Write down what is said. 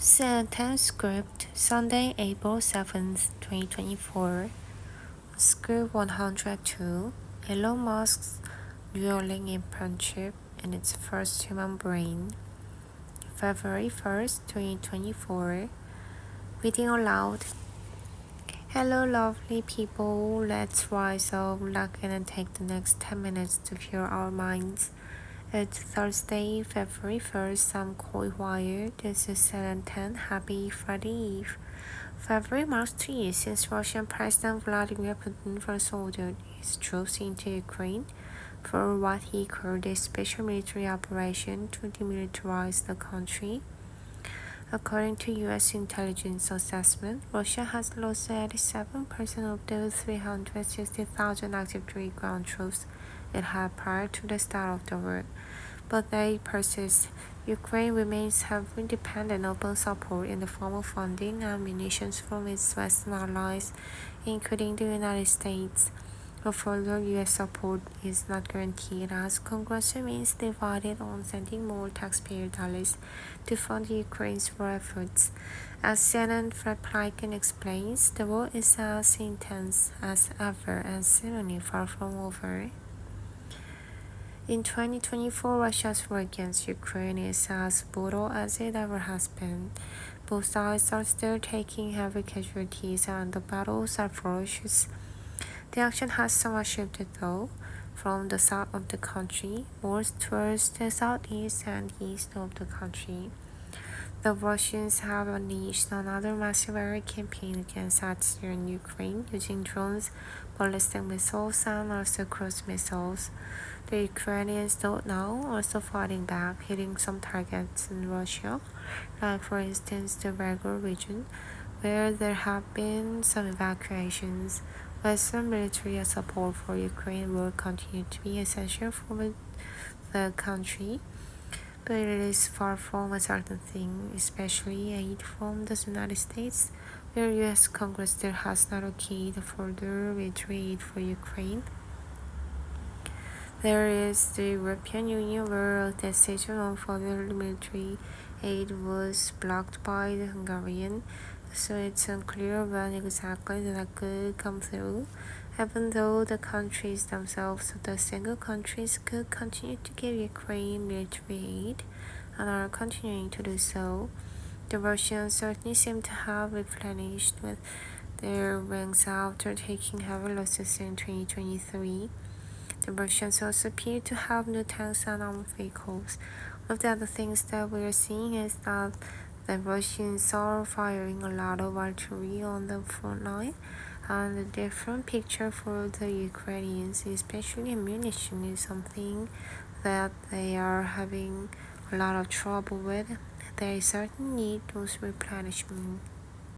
CNN10 script, Sunday, April 7th, 2024. Script 102. Elon Musk's Neuralink implant chip in its first human brain. February 1st, 2024. Reading aloud. Hello, lovely people. Let's rise up, lock in, and take the next 10 minutes to clear our minds. It's Thursday, February 1st. I'm quite wired. This is 7:10. Happy Friday Eve. February marks 2 years since Russian President Vladimir Putin first ordered his troops into Ukraine for what he called a special military operation to demilitarize the country. According to U.S. intelligence assessment, Russia has lost 87% of the 360,000 active ground troops it had prior to the start of the war. But they persist. Ukraine remains heavily dependent upon support in the form of funding and munitions from its Western allies, including the United States. But further U.S. support is not guaranteed as Congress remains divided on sending more taxpayer dollars to fund Ukraine's war efforts. As CNN Fredpliken explains, the war is as intense as ever and seemingly far from over. In 2024, Russia's war against Ukraine is as brutal as it ever has been. Both sides are still taking heavy casualties and the battles are ferocious. The action has somewhat shifted though, from the south of the country, more towards the southeast and east of the country. The Russians have unleashed another massive air campaign against eastern Ukraine using drones, ballistic missiles, and also cruise missiles. The Ukrainians don't now also fighting back, hitting some targets in Russia, like for instance the Volga region, where there have been some evacuations. Western military support for Ukraine will continue to be essential for the country, but it is far from a certain thing, especially aid from the United States, where U.S. Congress still has not okayed further military aid for Ukraine. There is the European Union, where a decision on further military aid was blocked by the Hungarian, so it's unclear when exactly that could come through. Even though the countries themselves, the single countries, could continue to give Ukraine military aid and are continuing to do so, the Russians certainly seem to have replenished with their ranks after taking heavy losses in 2023. The Russians also appear to have new tanks and armored vehicles. One of the other things that we are seeing is that the Russians are firing a lot of artillery on the front line, and a different picture for the Ukrainians, especially ammunition, is something that they are having a lot of trouble with. They certainly need those replenishment.